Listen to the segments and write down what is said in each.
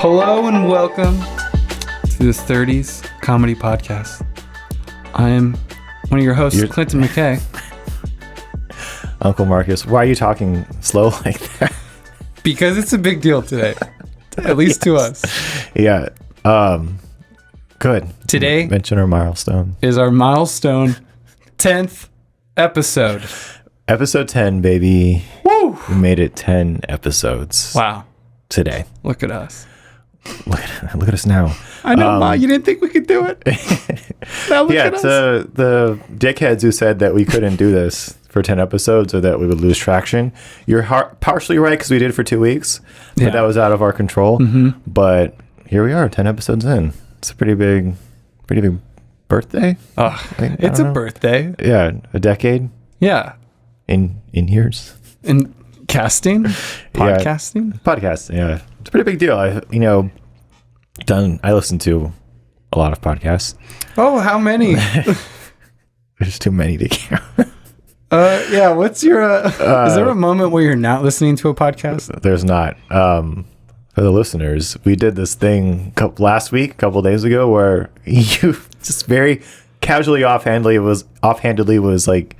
Hello and welcome to the 30s Comedy Podcast. I am one of your hosts, Clinton McKay. Uncle Marcus, why are you talking slow like that? Because it's a big deal today, at least to us. Yeah. Good. Today mention our milestone. Is our milestone 10th episode. Episode 10, baby. Woo! We made it 10 episodes. Wow. Today. Look at us. Look at us now. I know, Ma, you didn't think we could do it. Now look at us. The dickheads who said that we couldn't do this for 10 episodes or that we would lose traction. You're partially right because we did it for 2 weeks, but that was out of our control. Mm-hmm. But here we are, 10 episodes in. It's a pretty big birthday. It's a birthday. Yeah, a decade. Yeah. In years. In casting? Podcasting? Podcast, yeah. It's a pretty big deal. I listen to a lot of podcasts. Oh, how many? There's too many to count. Yeah, what's your is there a moment where you're not listening to a podcast? There's not. For the listeners, we did this thing last week, a couple of days ago, where you just very casually offhandedly was like,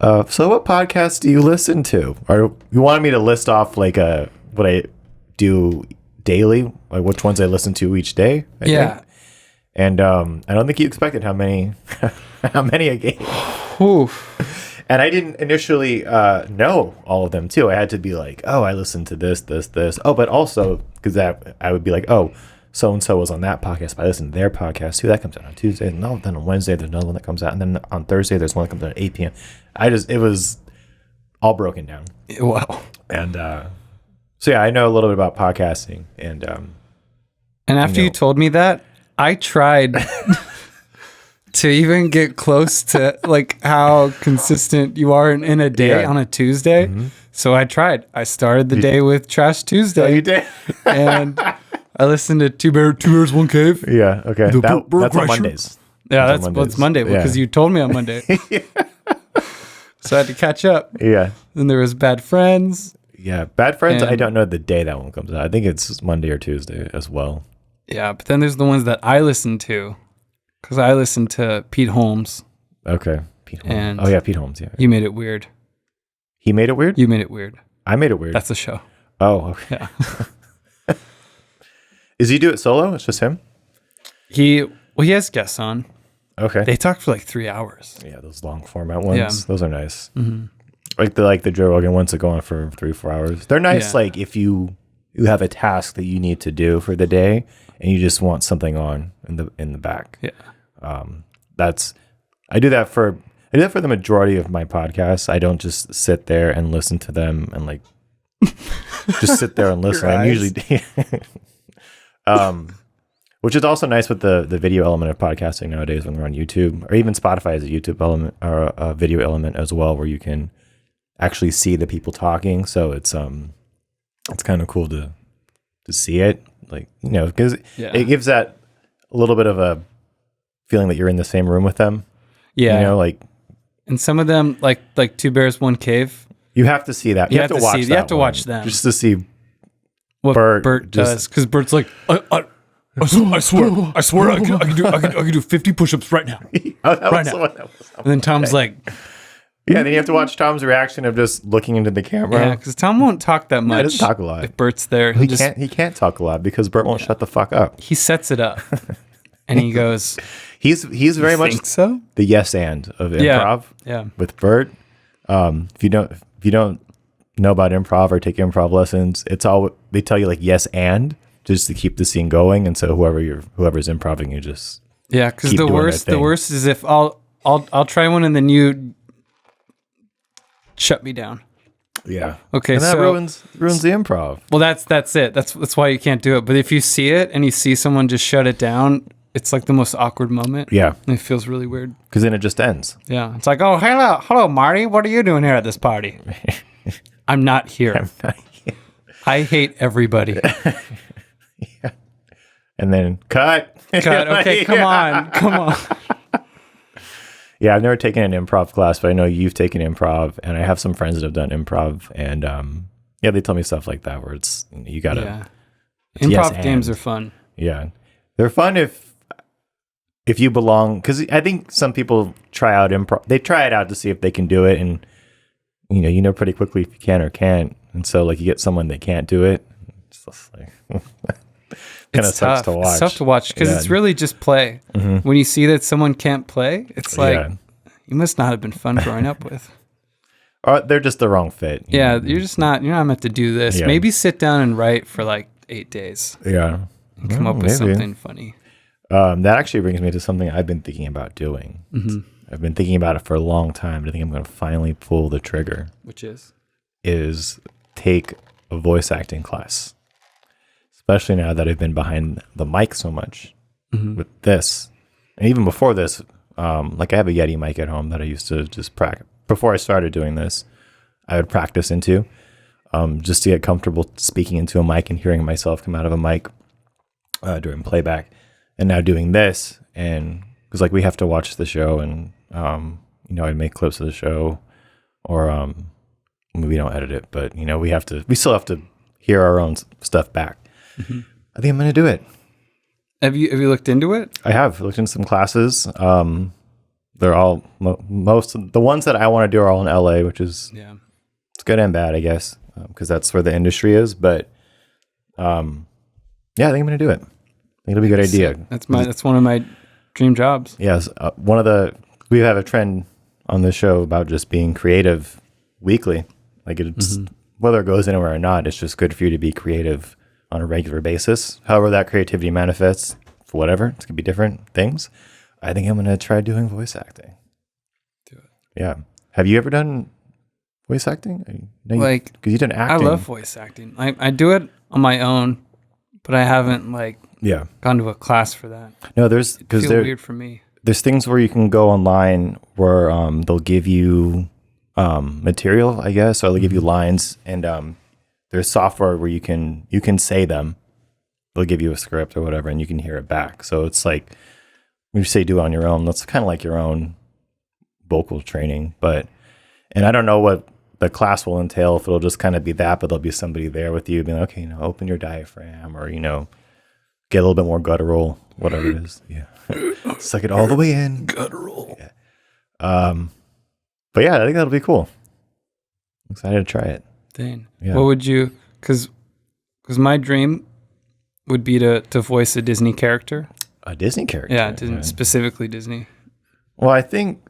so what podcasts do you listen to? Or you wanted me to list off like what I do daily, like which ones I listen to each day. I think. And I don't think you expected how many I gave. Oof. And I didn't initially know all of them too. I had to be like, oh, I listened to this. Oh, but also because I would be like, oh, so and so was on that podcast, but I listened to their podcast too. That comes out on Tuesday. No, then on Wednesday there's another one that comes out, and then on Thursday there's one that comes out at 8 p.m. It was all broken down. Wow. And so yeah, I know a little bit about podcasting, and after you told me that, I tried to even get close to like how consistent you are in a day on a Tuesday. Mm-hmm. So I tried. I started the day with Trash Tuesday. Oh, you did? And I listened to Two Bears, One Cave. Yeah, okay. That's on Mondays. Yeah, that's Monday because you told me on Monday. So I had to catch up. Yeah. Then there was Bad Friends. Yeah, Bad Friends, I don't know the day that one comes out. I think it's Monday or Tuesday as well. Yeah, but then there's the ones that I listen to. Because I listened to Pete Holmes. Okay. Pete Holmes. And Pete Holmes, yeah. You made it weird. He made it weird? You made it weird. I made it weird. That's the show. Oh, okay. Yeah. Does he do it solo? It's just him? He has guests on. Okay. They talk for like 3 hours. Yeah, those long format ones. Yeah. Those are nice. Mm-hmm. Like the Joe Rogan ones that go on for 3-4 hours. They're nice like if you have a task that you need to do for the day and you just want something on in the back. Yeah. I do that for the majority of my podcasts. I don't just sit there and listen to them and like just sit there and listen. I usually which is also nice with the video element of podcasting nowadays when we're on YouTube, or even Spotify has a YouTube element or a video element as well, where you can actually see the people talking. So it's kind of cool to see it, like, because it gives that a little bit of a feeling that you're in the same room with them. Yeah. Like, and some of them, like Two Bears, One Cave. You have to see that. You have to watch that. You have to watch them just to see what Bert does, because Bert's like, I swear, I can do 50 push-ups right now. And then Tom's like, yeah. Then you have to watch Tom's reaction of just looking into the camera. Yeah, because Tom won't talk that much. He doesn't talk a lot. If Bert's there, he can't talk a lot because Bert won't shut the fuck up. He sets it up, and he goes. He's very much so? The yes and of improv. Yeah. With Bert, if you don't know about improv or take improv lessons, it's all they tell you, like yes and, just to keep the scene going. And so whoever's improving, you just because the worst is if I'll try one and then you shut me down. Yeah. Okay. And that ruins the improv. Well, that's it. That's why you can't do it. But if you see it and you see someone just shut it down, it's like the most awkward moment. Yeah. And it feels really weird. Because then it just ends. Yeah. It's like, oh, hello, Marty. What are you doing here at this party? I'm not here. I hate everybody. Yeah. And then cut. Okay, come on. Yeah, I've never taken an improv class, but I know you've taken improv, and I have some friends that have done improv, and they tell me stuff like that where it's you gotta Improv games are fun. Yeah, they're fun if you belong. Because I think some people try out improv. They try it out to see if they can do it, and you know pretty quickly if you can or can't. And so like you get someone that can't do it. It's just like kind of sucks to watch. It's tough to watch because it's really just play. Mm-hmm. When you see that someone can't play, it's like you must not have been fun growing up with. Or they're just the wrong fit. You're not meant to do this. Yeah. Maybe sit down and write for like 8 days. Yeah. And come up with something funny. That actually brings me to something I've been thinking about doing. Mm-hmm. I've been thinking about it for a long time, but I think I'm going to finally pull the trigger. Which is take a voice acting class. Especially now that I've been behind the mic so much with this. And even before this, like I have a Yeti mic at home that I used to just practice. Before I started doing this, I would practice into just to get comfortable speaking into a mic and hearing myself come out of a mic during playback. And now doing this, and because like we have to watch the show, and I make clips of the show, or we don't edit it, but we still have to hear our own stuff back. Mm-hmm. I think I'm going to do it. Have you looked into it? I have looked into some classes. They're all most of the ones that I want to do are all in LA, which is it's good and bad, I guess, because that's where the industry is. But I think I'm going to do it. I think it'll be a good idea. That's one of my dream jobs. Yes, we have a trend on this show about just being creative weekly. Like it's whether it goes anywhere or not, it's just good for you to be creative on a regular basis. However that creativity manifests for whatever, it's gonna be different things. I think I'm gonna try doing voice acting. Do it. Yeah. Have you ever done voice acting? Because you did acting. I love voice acting. I do it on my own, but I haven't gone to a class for that. No, feels weird for me. There's things where you can go online where they'll give you material, I guess, or they'll give you lines, and there's software where you can say them. They'll give you a script or whatever, and you can hear it back. So it's like when you say do it on your own, that's kind of like your own vocal training. And I don't know what the class will entail, if it'll just kind of be that, but there'll be somebody there with you being like, okay, open your diaphragm, or get a little bit more guttural, whatever it is. Yeah. Suck it all the way in. Guttural. Yeah. But yeah, I think that'll be cool. I'm excited to try it. Dang. Yeah. What would you, because my dream would be to voice a Disney character. A Disney character? Yeah, specifically Disney. Well, I think,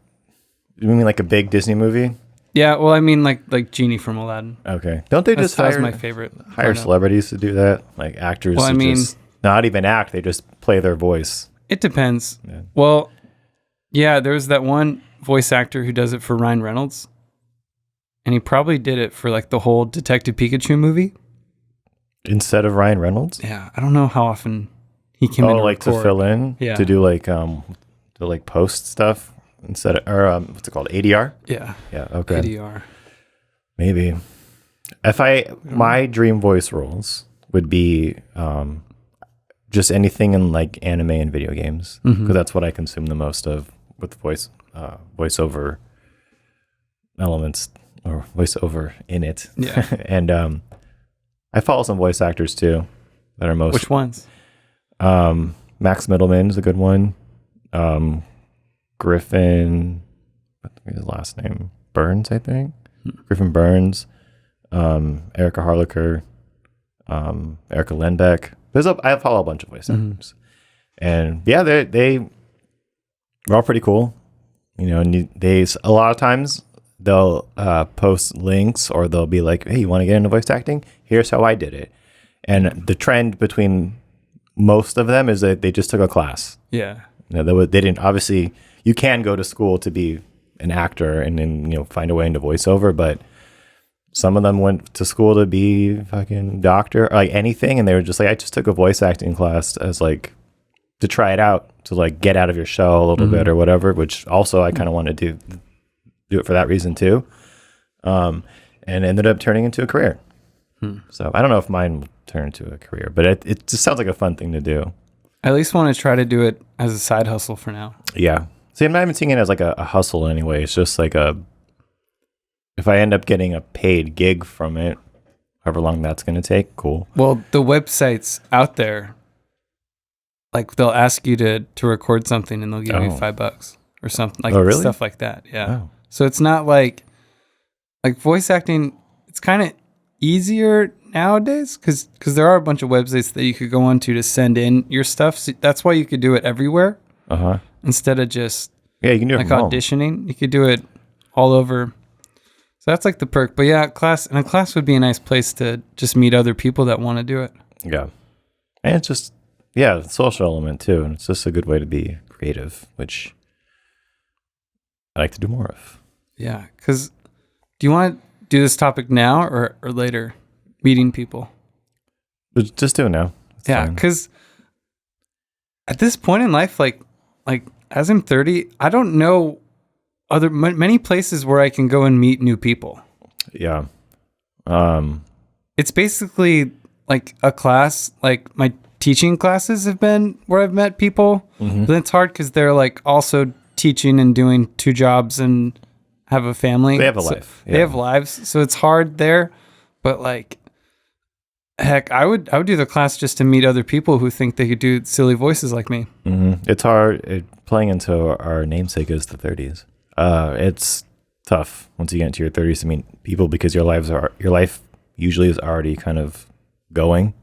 you mean like a big Disney movie? Yeah, well, I mean like Genie from Aladdin. Okay. Don't they just hire my favorite celebrities to do that? Like actors just not even act, they just play their voice. It depends. Yeah. Well, yeah, there's that one voice actor who does it for Ryan Reynolds. And he probably did it for like the whole Detective Pikachu movie. Instead of Ryan Reynolds? Yeah, I don't know how often he came in to record. To fill in? Yeah. To do like post stuff instead of, or what's it called? ADR? Yeah. Yeah, okay. ADR. Maybe. My dream voice roles would be just anything in like anime and video games, because that's what I consume the most of with voiceover elements or voiceover in it. Yeah. And I follow some voice actors too that are most. Which ones? Max Middleman is a good one. Griffin, what's his last name? Burns, I think. Griffin Burns. Erica Harlacher. Erica Lenbeck. I follow a bunch of voice actors, and yeah, they're all pretty cool. And a lot of times they'll post links, or they'll be like, "Hey, you want to get into voice acting? Here's how I did it." And the trend between most of them is that they just took a class. Yeah, they didn't. Obviously, you can go to school to be an actor and then find a way into voiceover, but some of them went to school to be fucking doctor, or like anything, and they were just like, I just took a voice acting class as like to try it out, to like get out of your shell a little bit or whatever, which also I kind of wanted to do it for that reason too. And ended up turning into a career. So I don't know if mine will turn into a career, but it just sounds like a fun thing to do. I at least want to try to do it as a side hustle for now. Yeah. See, I'm not even seeing it as like a hustle anyway. It's just like if I end up getting a paid gig from it, however long that's going to take. Cool. Well, the websites out there, like they'll ask you to record something and they'll give you $5 or something, like really? Stuff like that. Yeah. Oh. So it's not like voice acting. It's kind of easier nowadays because there are a bunch of websites that you could go onto to send in your stuff. So that's why you could do it everywhere instead of just you can do it like from auditioning. home. You could do it all over. So that's like the perk. But yeah, class would be a nice place to just meet other people that want to do it. Yeah. And it's just, the social element too. And it's just a good way to be creative, which I like to do more of. Yeah. Because do you want to do this topic now or later? Meeting people. Just do it now. It's yeah. Because at this point in life, like as I'm 30, I don't know many places where I can go and meet new people. Yeah. It's basically like a class, like my teaching classes have been where I've met people, but it's hard because they're like also teaching and doing 2 jobs and have a family. They have a life. They have lives. So it's hard there, but like, heck, I would do the class just to meet other people who think they could do silly voices like me. It's hard. Playing into our namesake is the 30s. It's tough once you get into your 30s to meet people because your life usually is already kind of going,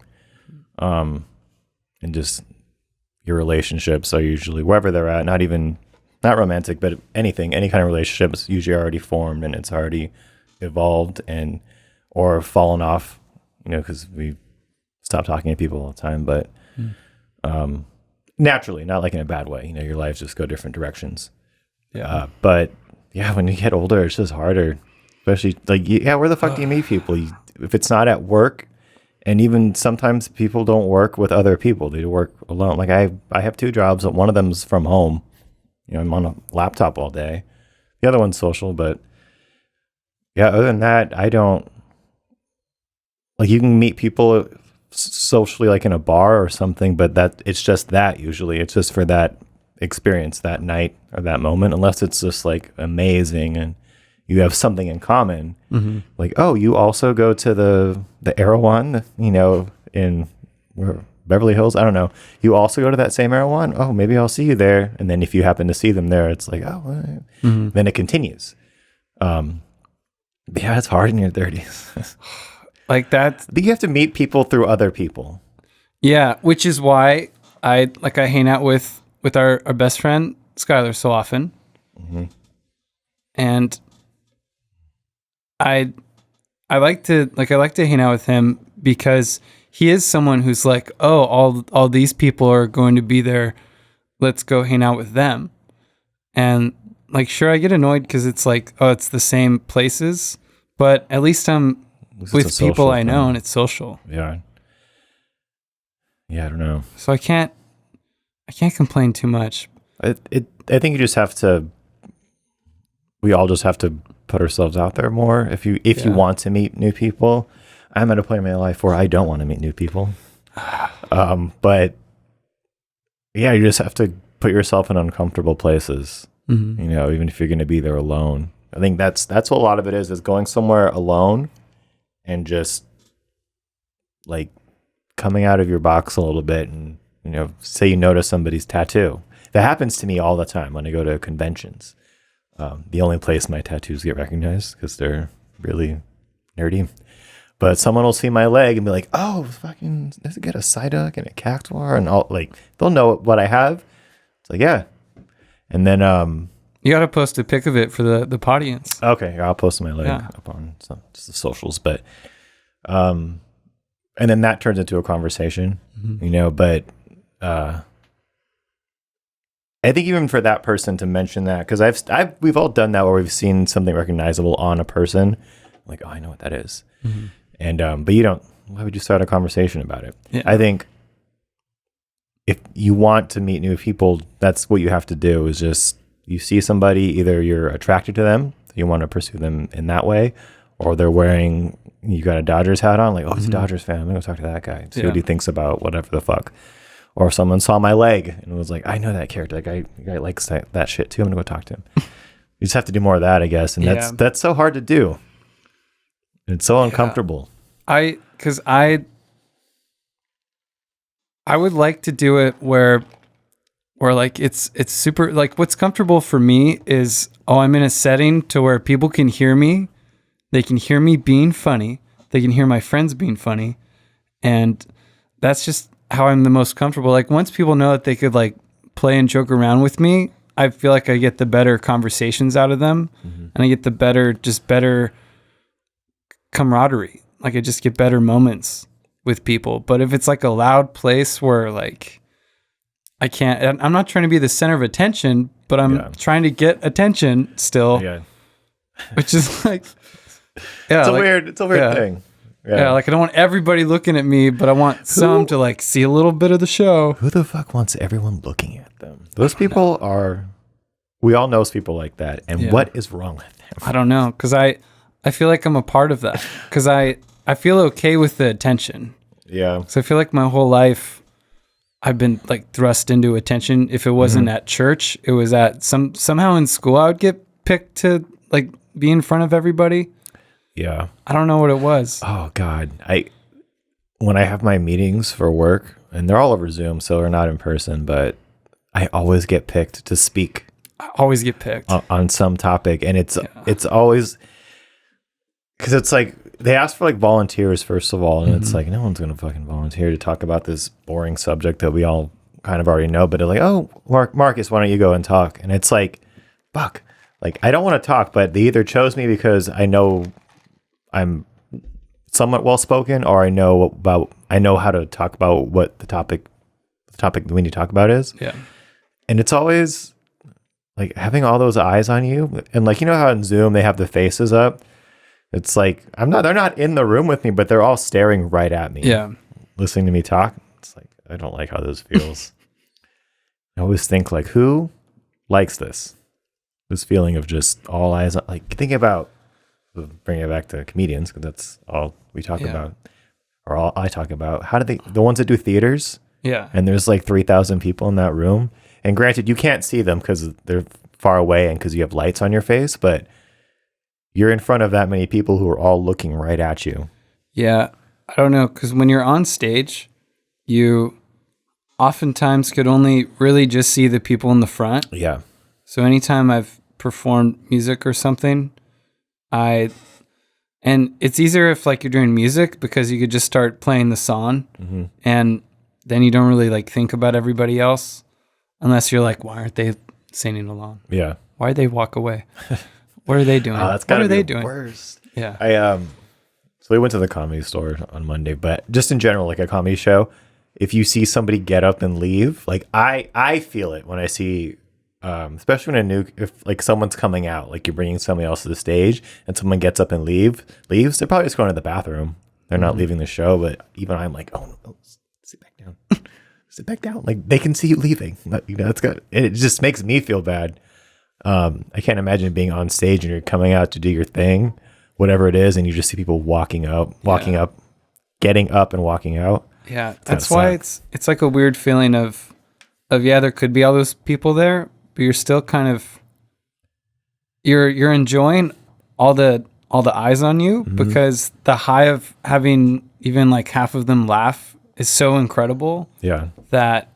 and just your relationships are usually wherever they're at. Not romantic, but any kind of relationship is usually already formed and it's already evolved or fallen off. Because we stop talking to people all the time, but naturally, not like in a bad way. Your lives just go different directions. Yeah. But when you get older, it's just harder. Especially where the fuck do you meet people? If it's not at work, and even sometimes people don't work with other people; they work alone. Like I have 2 jobs. One of them's from home. I'm on a laptop all day. The other one's social, but other than that, I don't. Like you can meet people socially like in a bar or something, but it's just that usually. It's just for that experience that night or that moment, unless it's just like amazing and you have something in common. Like, oh, you also go to the Erewhon, in Beverly Hills. I don't know. You also go to that same Erewhon? Oh, maybe I'll see you there. And then if you happen to see them there, it's like, oh, then it continues. It's hard in your 30s. Like that. You have to meet people through other people. Yeah, which is why I hang out with our best friend Skylar so often, and I like to hang out with him because he is someone who's like, oh, all these people are going to be there, let's go hang out with them, and like sure I get annoyed because it's like, oh, it's the same places, but at least I'm with people I know and it's social. Yeah, I don't know. So I can't complain too much. I think you just have to. We all just have to put ourselves out there more. If you want to meet new people, I'm at a point in my life where I don't want to meet new people. But you just have to put yourself in uncomfortable places. Even if you're going to be there alone. I think that's what a lot of it is going somewhere alone and just like coming out of your box a little bit and. Say you notice somebody's tattoo. That happens to me all the time when I go to conventions. The only place my tattoos get recognized because they're really nerdy. But someone will see my leg and be like, "Oh, fucking, does it get a Psyduck and a Cactuar?" And all they'll know what I have. It's like, yeah. And then you got to post a pic of it for the audience. Okay, I'll post my leg up on just the socials, but and then that turns into a conversation, but. I think even for that person to mention that, because we've all done that where we've seen something recognizable on a person, like, oh, I know what that is, and but you don't. Why would you start a conversation about it? Yeah. I think if you want to meet new people, that's what you have to do. Is just you see somebody, either you're attracted to them, you want to pursue them in that way, or they're wearing. You got a Dodgers hat on, like, oh, he's a Dodgers fan. I'm gonna go talk to that guy, see what he thinks about whatever the fuck. Or someone saw my leg and was like, I know that character. That guy likes that shit too. I'm going to go talk to him. You just have to do more of that, I guess. And that's so hard to do. It's so uncomfortable. Because I would like to do it where like it's super, like what's comfortable for me is, I'm in a setting to where people can hear me. They can hear me being funny. They can hear my friends being funny. And that's just how I'm the most comfortable. Like once people know that they could like play and joke around with me, I feel like I get the better conversations out of them, and I get the better camaraderie. Like I just get better moments with people. But if it's like a loud place where like I can't, I'm not trying to be the center of attention, but I'm trying to get attention still, which is like, it's a weird thing. Yeah, like I don't want everybody looking at me, but I want some to like see a little bit of the show. Who the fuck wants everyone looking at them? Those people we all know people like that. And what is wrong with them? I don't know, because I feel like I'm a part of that, because I feel okay with the attention. Yeah. So I feel like my whole life I've been like thrust into attention. If it wasn't at church, it was at somehow in school I would get picked to like be in front of everybody. Yeah. I don't know what it was. Oh God. When I have my meetings for work, and they're all over Zoom, so they're not in person, but I always get picked to speak. I always get picked on some topic, and it's always, because it's like they ask for like volunteers first of all, and it's like no one's gonna fucking volunteer to talk about this boring subject that we all kind of already know. But they're like, oh, Marcus, why don't you go and talk? And it's like, fuck, like I don't want to talk, but they either chose me because I know I'm somewhat well spoken, or I know how to talk about what the topic we need to talk about is. Yeah. And it's always like having all those eyes on you, and like, you know how in Zoom they have the faces up. It's like they're not in the room with me, but they're all staring right at me. Yeah. Listening to me talk. It's like, I don't like how this feels. I always think like, who likes this feeling of just all eyes on, like think about, bringing it back to comedians, because that's all we talk about, or all I talk about. How do the ones that do theaters? Yeah. And there's like 3,000 people in that room. And granted, you can't see them because they're far away and because you have lights on your face, but you're in front of that many people who are all looking right at you. Yeah. I don't know, because when you're on stage, you oftentimes could only really just see the people in the front. Yeah. So anytime I've performed music or something, and it's easier if like you're doing music, because you could just start playing the song, and then you don't really like think about everybody else, unless you're like, why aren't they singing along? Yeah. Why'd they walk away? What are they doing? That's what are they the doing? Worst. Yeah. So we went to the Comedy Store on Monday, but just in general, like a comedy show, if you see somebody get up and leave, like I feel it when I see, especially when if like someone's coming out, like you're bringing somebody else to the stage and someone gets up and leaves, they're probably just going to the bathroom. They're not leaving the show, but even I'm like, oh no, sit back down. Sit back down. Like they can see you leaving. You know, it's good. It just makes me feel bad. I can't imagine being on stage and you're coming out to do your thing, whatever it is, and you just see people walking up, getting up and walking out. Yeah, that's why it's like a weird feeling of there could be all those people there, but you're still kind of you're enjoying all the eyes on you, because the high of having even like half of them laugh is so incredible. Yeah. That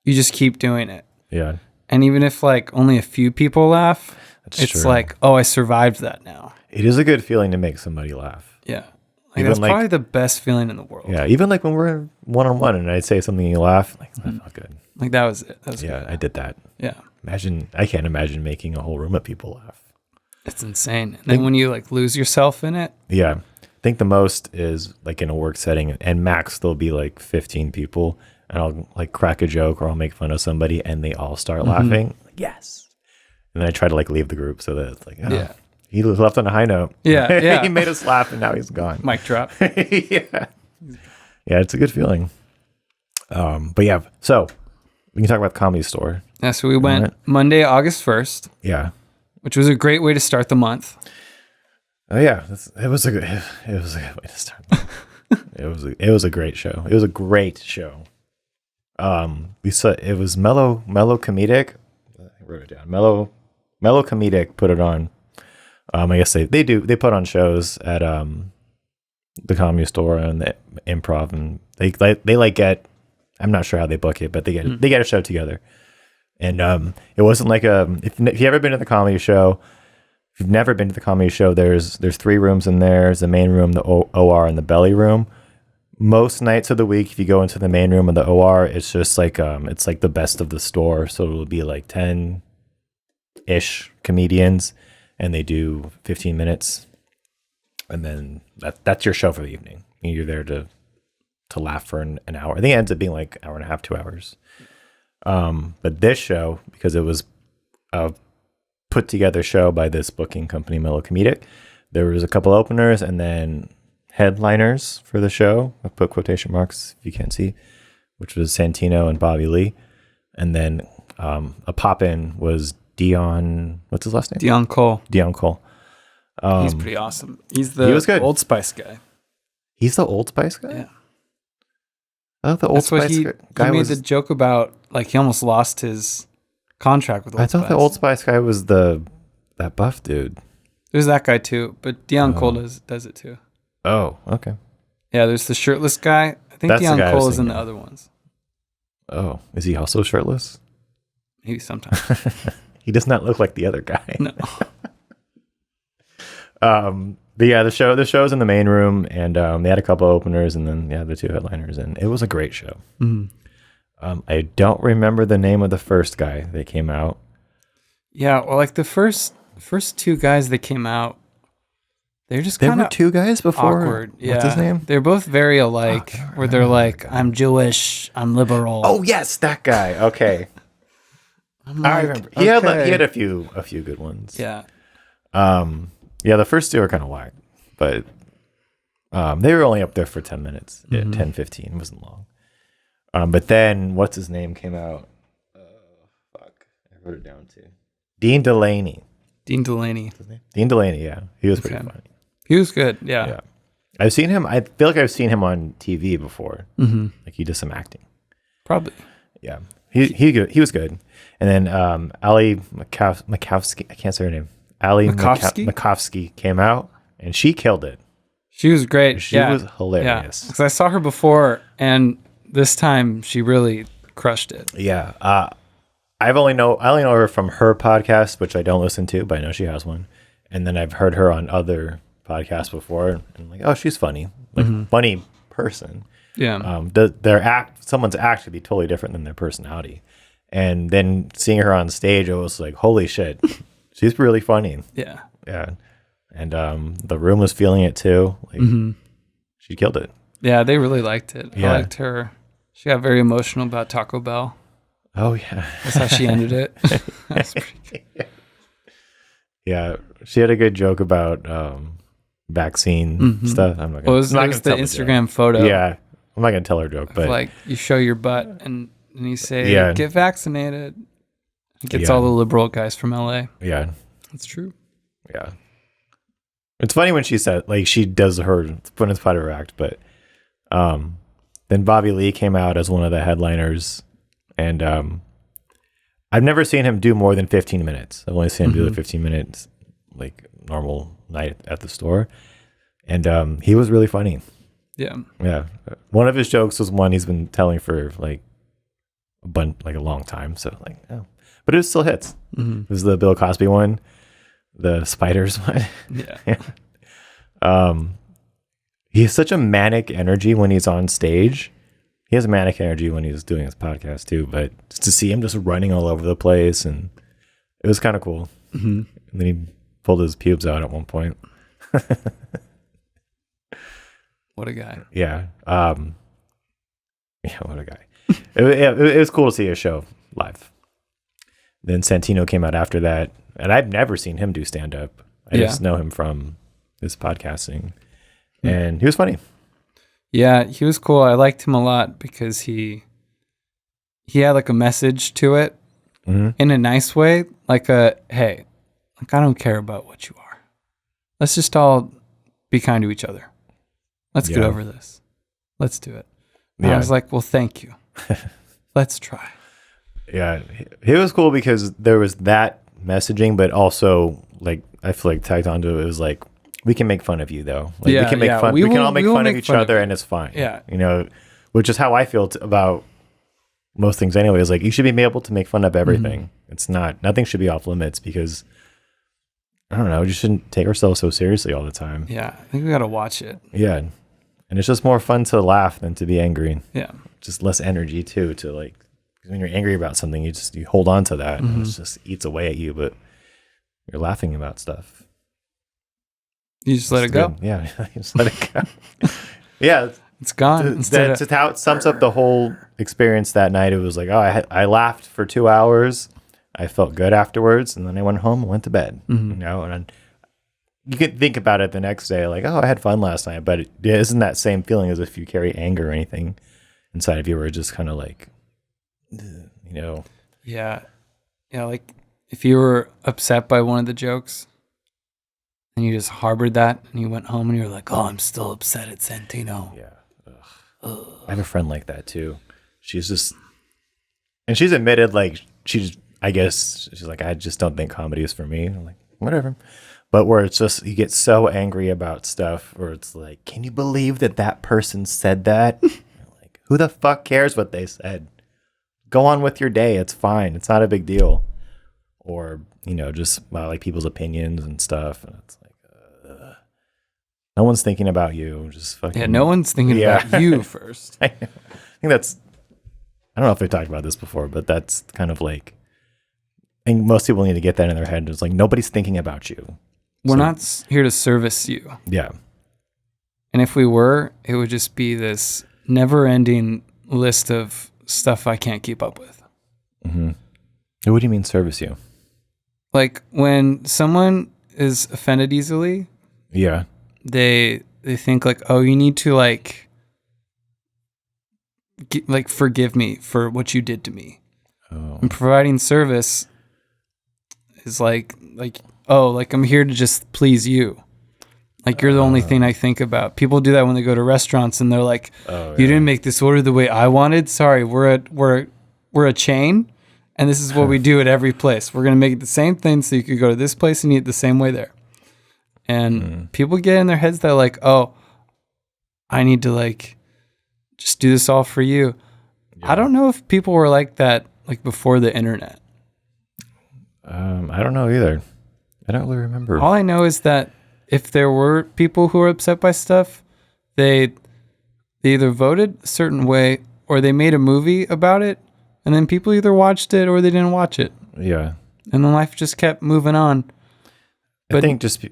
you just keep doing it. Yeah. And even if like only a few people laugh, it's true. Like, oh, I survived that now. It is a good feeling to make somebody laugh. Yeah. Like that's probably the best feeling in the world. Yeah. Even like when we're one-on-one and I'd say something and you laugh, like that felt good. Like that was it. Good. I did that. Yeah. I can't imagine making a whole room of people laugh. It's insane. And then when you like lose yourself in it. Yeah. I think the most is like in a work setting, and max there'll be like 15 people, and I'll like crack a joke or I'll make fun of somebody and they all start laughing. Like, yes. And then I try to like leave the group so that it's like, oh, he left on a high note. Yeah. Yeah. He made us laugh and now he's gone. Mic drop. Yeah. Yeah, it's a good feeling. But yeah, so we can talk about the Comedy Store. Yeah, so we went Monday, August 1st. Yeah. Which was a great way to start the month. Oh yeah, it was a good way to start. It was a great show. It was a great show. We saw it was mellow comedic. I wrote it down. Mellow comedic put it on. I guess they put on shows at the Comedy Store and the Improv, and they like get. I'm not sure how they book it, but they get a show together. And it wasn't like if you've ever been to the comedy show, if you've never been to the comedy show, there's 3 rooms in there. There's the main room, the OR, and the belly room. Most nights of the week, if you go into the main room of the OR, it's just like it's like the best of the store. So it'll be like 10-ish comedians, and they do 15 minutes, and then that's your show for the evening. You're there to laugh for an hour. I think it ends up being like an hour and a half, 2 hours. But this show, because it was a put together show by this booking company, Mellow Comedic, there was a couple openers and then headliners for the show. I put quotation marks if you can't see, which was Santino and Bobby Lee. And then a pop-in was Dion, what's his last name? Dion Cole. He's pretty awesome. He was good. Old Spice guy. He's the Old Spice guy? Yeah. Oh, the Old Spice guy made the joke about, like, he almost lost his contract with Old Spice. I thought the Old Spice guy was that buff dude. There's that guy too, but Dion Cole does it too. Oh, okay. Yeah, there's the shirtless guy. I think Dion Cole is in the other ones. Oh, is he also shirtless? Maybe sometimes. He does not look like the other guy. No. But yeah, the show's in the main room, and they had a couple openers, and then the 2 headliners, and it was a great show. Mm-hmm. I don't remember the name of the first guy that came out. Yeah, well, like the first 2 guys that came out, they're just kind of there were 2 guys before. Awkward. Yeah. What's his name? They're both very alike. Where they're like, "I'm Jewish, I'm liberal." Oh yes, that guy. Okay, I remember. He had a few good ones. Yeah. Yeah, the first 2 are kind of whack, but they were only up there for 10 minutes. Mm-hmm. 10, 15. It wasn't long. But then, what's his name came out? I wrote it down too. Dean Delaney. Dean Delaney, yeah. He was pretty funny. He was good, yeah. I've seen him. I feel like I've seen him on TV before. Mm-hmm. Like he did some acting. Probably. Yeah. He was good. And then Ali Makovsky, I can't say her name. Ali Makovsky came out, and she killed it. She was great. She was hilarious. Because I saw her before, and this time she really crushed it. Yeah. I only know her from her podcast, which I don't listen to, but I know she has one. And then I've heard her on other podcasts before, and I'm like, oh, she's funny, like funny person. Yeah. Someone's act could be totally different than their personality. And then seeing her on stage, I was like, holy shit, she's really funny. Yeah. Yeah. And the room was feeling it too. Like, she killed it. Yeah, they really liked it. Yeah. I liked her. She got very emotional about Taco Bell. Oh yeah, that's how she ended it. That's pretty good. Yeah, she had a good joke about vaccine stuff. I'm not gonna. Well, it was the Instagram photo. Yeah, I'm not gonna tell her joke, but like you show your butt and you say, "Get vaccinated." It gets all the liberal guys from LA. Yeah, that's true. Yeah, it's funny when she said like she does her put in part of her act, but then Bobby Lee came out as one of the headliners. And I've never seen him do more than 15 minutes. I've only seen him do the 15 minutes, like normal night at the store. And he was really funny. Yeah. Yeah. One of his jokes was one he's been telling for like a long time. So like, oh, but it still hits. Mm-hmm. It was the Bill Cosby one, the spiders one. Yeah. He has such a manic energy when he's on stage. He has manic energy when he's doing his podcast too, but just to see him just running all over the place, and it was kind of cool. Mm-hmm. And then he pulled his pubes out at one point. What a guy! Yeah, what a guy! it was cool to see a show live. Then Santino came out after that, and I've never seen him do stand up. I just know him from his podcasting, and he was funny. Yeah, he was cool. I liked him a lot because he had like a message to it in a nice way. Like hey, like I don't care about what you are. Let's just all be kind to each other. Let's get over this. Let's do it. And I was like, well, thank you. Let's try. Yeah, it was cool because there was that messaging, but also like I feel like tagged onto it was like we can make fun of you though. Like, we can make fun. We can all make fun of each other, and it's fine. Yeah, you know, which is how I feel about most things anyway. Is like you should be able to make fun of everything. It's nothing should be off limits because I don't know. We just shouldn't take ourselves so seriously all the time. Yeah, I think we gotta watch it. Yeah, and it's just more fun to laugh than to be angry. Yeah, just less energy too. To like when you're angry about something, you hold on to that, and it just eats away at you. But you're laughing about stuff. You just let it go. Yeah, you just let it go. Yeah, it's gone. That's how it sums up the whole experience that night. It was like, I laughed for 2 hours. I felt good afterwards, and then I went home and went to bed. You know, and you could think about it the next day, like, I had fun last night. But it isn't that same feeling as if you carry anger or anything inside of you, where it's just kind of like, you know. Yeah, like if you were upset by one of the jokes. And you just harbored that, and you went home, and you were like, "Oh, I'm still upset at Santino." Yeah, I have a friend like that too. She's admitted, like I guess she's like, I just don't think comedy is for me. I'm like, whatever. But where it's just you get so angry about stuff, where it's like, can you believe that person said that? Like, who the fuck cares what they said? Go on with your day. It's fine. It's not a big deal. Or just like people's opinions and stuff, and it's like, no one's thinking about you. Just fucking. Yeah, no one's thinking about you first. I think that's. I don't know if we talked about this before, but that's kind of like. I think most people need to get that in their head. It's like nobody's thinking about you. We're not here to service you. Yeah. And if we were, it would just be this never-ending list of stuff I can't keep up with. Mm-hmm. What do you mean service you? Like when someone is offended easily. Yeah. They think like, oh, you need to like forgive me for what you did to me. Oh. And providing service is like, oh, like I'm here to just please you. Like you're the only thing I think about. People do that when they go to restaurants and they're like, you didn't make this order the way I wanted. Sorry, we're a chain, and this is what we do at every place. We're gonna make it the same thing so you could go to this place and eat the same way there. And people get in their heads that like, oh, I need to like just do this all for you. Yeah. I don't know if people were like that like before the internet. I don't know either. I don't really remember. All I know is that if there were people who were upset by stuff, they either voted a certain way or they made a movie about it, and then people either watched it or they didn't watch it. Yeah. And then life just kept moving on. But I think just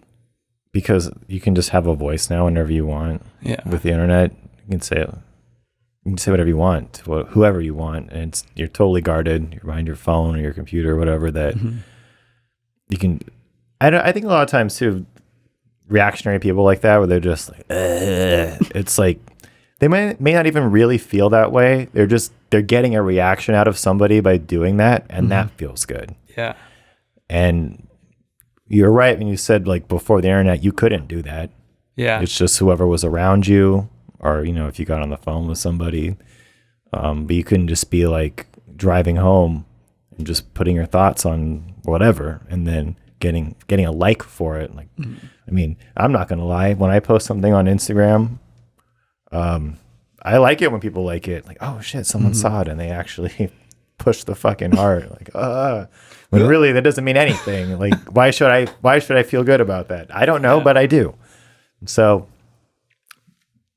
because you can just have a voice now whenever you want. Yeah. With the internet, you can say whatever you want to whoever you want, and you're totally guarded. You're behind your phone or your computer or whatever that you can. I think a lot of times too, reactionary people like that, where they're just like, it's like they may not even really feel that way. They're getting a reaction out of somebody by doing that, and that feels good. Yeah. And you're right when you said like before the internet, you couldn't do that. Yeah. It's just whoever was around you, or if you got on the phone with somebody, but you couldn't just be like driving home and just putting your thoughts on whatever and then getting a like for it. Like, I mean, I'm not gonna lie, when I post something on Instagram, I like it when people like it. Like, oh shit, someone saw it and they actually push the fucking heart. Like, when really that doesn't mean anything. Like, why should I feel good about that? I don't know, but I do. So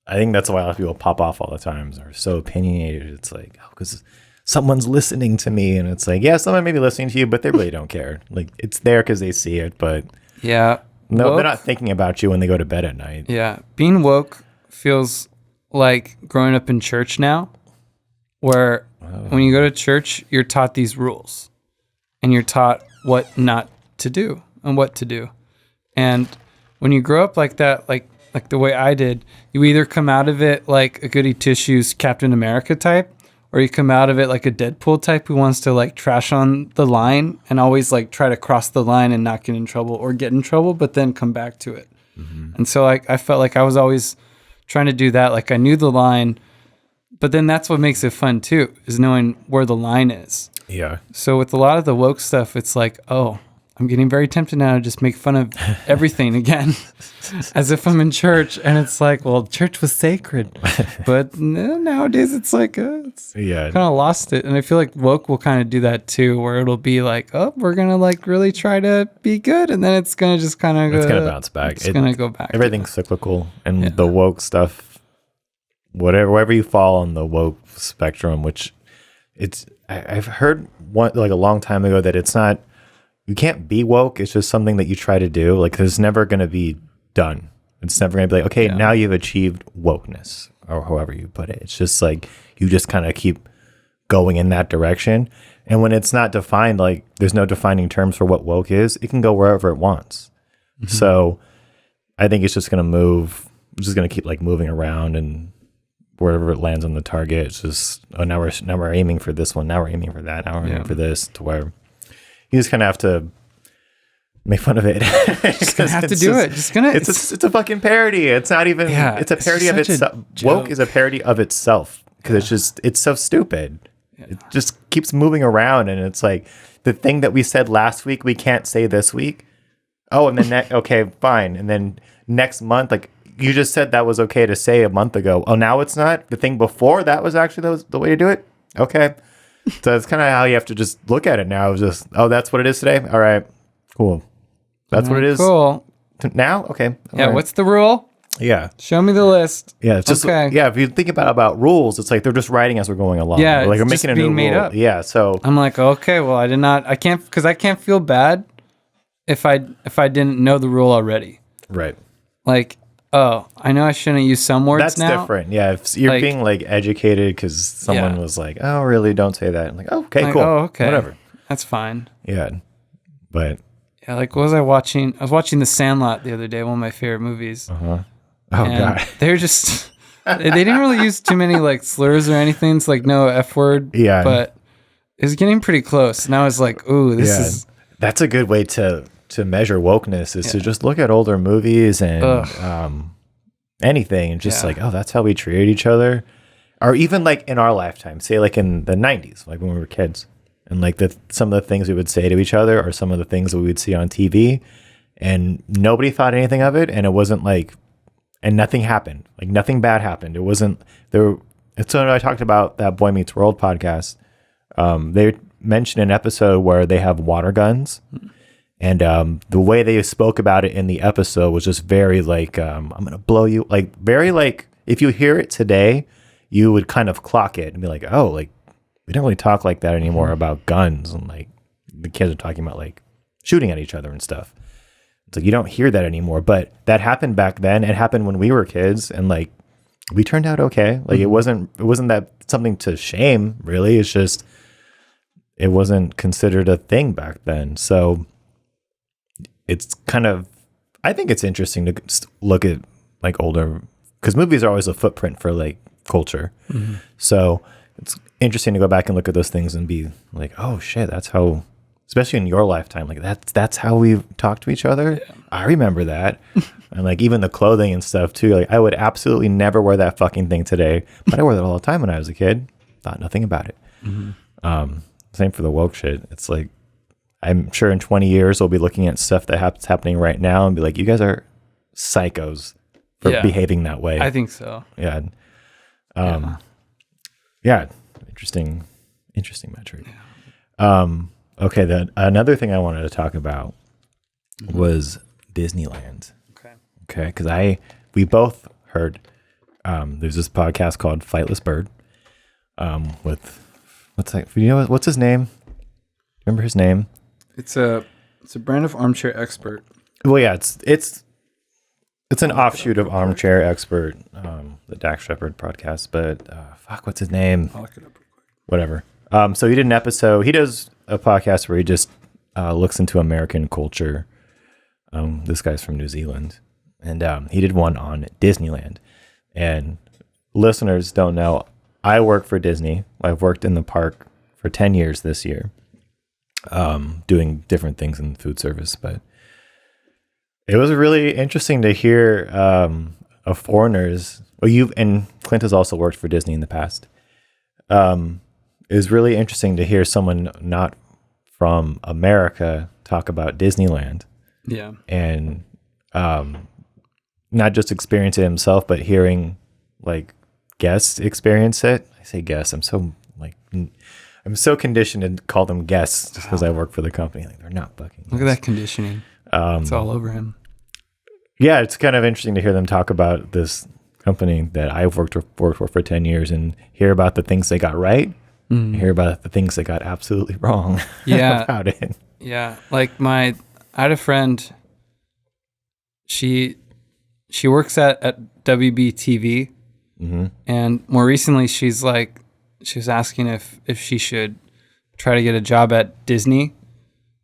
I think that's why a lot of people pop off all the time. They're so opinionated. It's like, oh, because someone's listening to me, and it's like, yeah, someone may be listening to you, but they really don't care. Like, it's there because they see it, but no, they're not thinking about you when they go to bed at night. Yeah, being woke feels like growing up in church now, where when you go to church, you're taught these rules, and you're taught what not to do and what to do. And when you grow up like that, like the way I did, you either come out of it like a goody two-shoes Captain America type, or you come out of it like a Deadpool type who wants to like trash on the line and always like try to cross the line and not get in trouble or get in trouble, but then come back to it. And so like I felt like I was always trying to do that. Like I knew the line, but then that's what makes it fun too, is knowing where the line is. Yeah. So with a lot of the woke stuff, it's like, oh, I'm getting very tempted now to just make fun of everything again, as if I'm in church. And it's like, well, church was sacred, but nowadays it's like it's kind of lost it. And I feel like woke will kind of do that too, where it'll be like, oh, we're gonna like really try to be good, and then it's gonna just kind of it's gonna bounce back. It's gonna go back. Everything's cyclical, and the woke stuff, wherever you fall on the woke spectrum, which I've heard like a long time ago that it's not. You can't be woke. It's just something that you try to do. Like, there's never going to be done. It's never going to be like, okay, now you've achieved wokeness, or however you put it. It's just like you just kind of keep going in that direction. And when it's not defined, like there's no defining terms for what woke is, it can go wherever it wants. Mm-hmm. So I think it's just going to move. It's just going to keep like moving around, and wherever it lands on the target, it's just, oh, now we're aiming for this one. Now we're aiming for that. Now we're aiming for this, to where you just kind of have to make fun of it. Just gonna have to do it. It's a fucking parody. It's not even. It's a parody of itself. Woke is a parody of itself because it's so stupid. Yeah. It just keeps moving around, and it's like the thing that we said last week we can't say this week. Oh, and then okay, fine, and then next month, like you just said that was okay to say a month ago. Oh, now it's not. The thing before that was actually the way to do it. Okay. So it's kind of how you have to just look at it now. It's just, oh, that's what it is today? All right, cool. That's what it is cool. Now? Okay. Yeah, right. What's the rule? Yeah. Show me the list. Yeah, it's just, yeah, if you think about rules, it's like they're just writing as we're going along. Yeah, like we're making a new made rule. Up. Yeah, so. I'm like, okay, well, I can't feel bad if I didn't know the rule already. Right. Like, oh, I know I shouldn't use some words That's now. That's different. Yeah, if you're being like educated because someone was like, "Oh, really? Don't say that." I'm like, oh, okay, like, cool. Oh, okay, whatever. That's fine. Yeah, but like, what was I watching? I was watching The Sandlot the other day. One of my favorite movies. Oh god, they're just they didn't really use too many like slurs or anything. It's like no F word. Yeah, but it was getting pretty close, and I was like, ooh, this is. That's a good way to measure wokeness is to just look at older movies and anything and just like, oh, that's how we treated each other. Or even like in our lifetime, say like in the 90s, like when we were kids, and like some of the things we would say to each other or some of the things that we would see on TV, and nobody thought anything of it, and it wasn't like, and nothing happened. Like nothing bad happened. It wasn't there. It's when I talked about that Boy Meets World podcast. They mentioned an episode where they have water guns. And the way they spoke about it in the episode was just very like, I'm going to blow you. Like very like, if you hear it today, you would kind of clock it and be like, oh, like we don't really talk like that anymore about guns. And like the kids are talking about like shooting at each other and stuff. It's like, you don't hear that anymore. But that happened back then. It happened when we were kids. And like, we turned out okay. Like it wasn't that something to shame really. It's just, it wasn't considered a thing back then. So it's kind of, I think it's interesting to look at like older, because movies are always a footprint for like culture. Mm-hmm. So it's interesting to go back and look at those things and be like, oh shit, that's how, especially in your lifetime, like that's how we talk to each other. Yeah. I remember that. And like even the clothing and stuff too. Like I would absolutely never wear that fucking thing today, but I wore that all the time when I was a kid. Thought nothing about it. Mm-hmm. Same for the woke shit. It's like, I'm sure in 20 years, we'll be looking at stuff that's happening right now and be like, you guys are psychos for behaving that way. I think so. Yeah. Interesting metric. Yeah. Okay. Another thing I wanted to talk about was Disneyland. Okay. Because we both heard, there's this podcast called Flightless Bird, with, what's his name? Remember his name? It's a brand of Armchair Expert. Well, yeah, it's an offshoot of Armchair Expert, the Dax Shepard podcast. But what's his name? I'll look it up real quick. Whatever. So he did an episode. He does a podcast where he just looks into American culture. This guy's from New Zealand, and he did one on Disneyland. And listeners don't know, I work for Disney. I've worked in the park for 10 years this year. Doing different things in food service, but it was really interesting to hear of foreigners. Well, and Clint has also worked for Disney in the past. It was really interesting to hear someone not from America talk about Disneyland. Yeah. And not just experience it himself, but hearing like guests experience it. I say guests. I'm so conditioned to call them guests just because I work for the company. Like, they're not booking. Look at that conditioning. It's all over him. Yeah, it's kind of interesting to hear them talk about this company that I've worked for 10 years and hear about the things they got right, and hear about the things they got absolutely wrong about it. Yeah, like I had a friend, she works at WB-TV, and more recently she was asking if she should try to get a job at Disney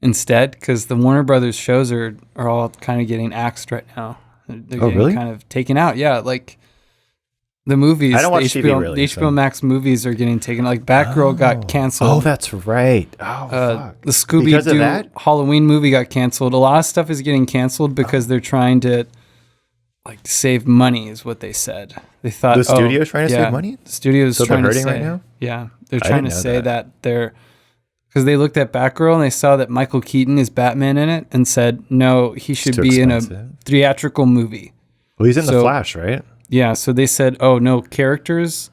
instead, because the Warner Brothers shows are all kind of getting axed right now. They're getting really? kind of taken out. Yeah, like the movies. I don't watch the TV really. The HBO Max movies are getting taken. Like Batgirl got canceled. Oh, that's right. Oh, fuck. The Scooby-Doo Halloween movie got canceled. A lot of stuff is getting canceled because they're trying to like save money, is what they said. They thought the studio's trying to save money. The studio's so trying they're to hurting say, right now. Yeah, they're trying to say that they're, because they looked at Batgirl and they saw that Michael Keaton is Batman in it and said, no, he should be expensive. In a theatrical movie. Well, he's in The Flash, right? Yeah, so they said, oh, no, characters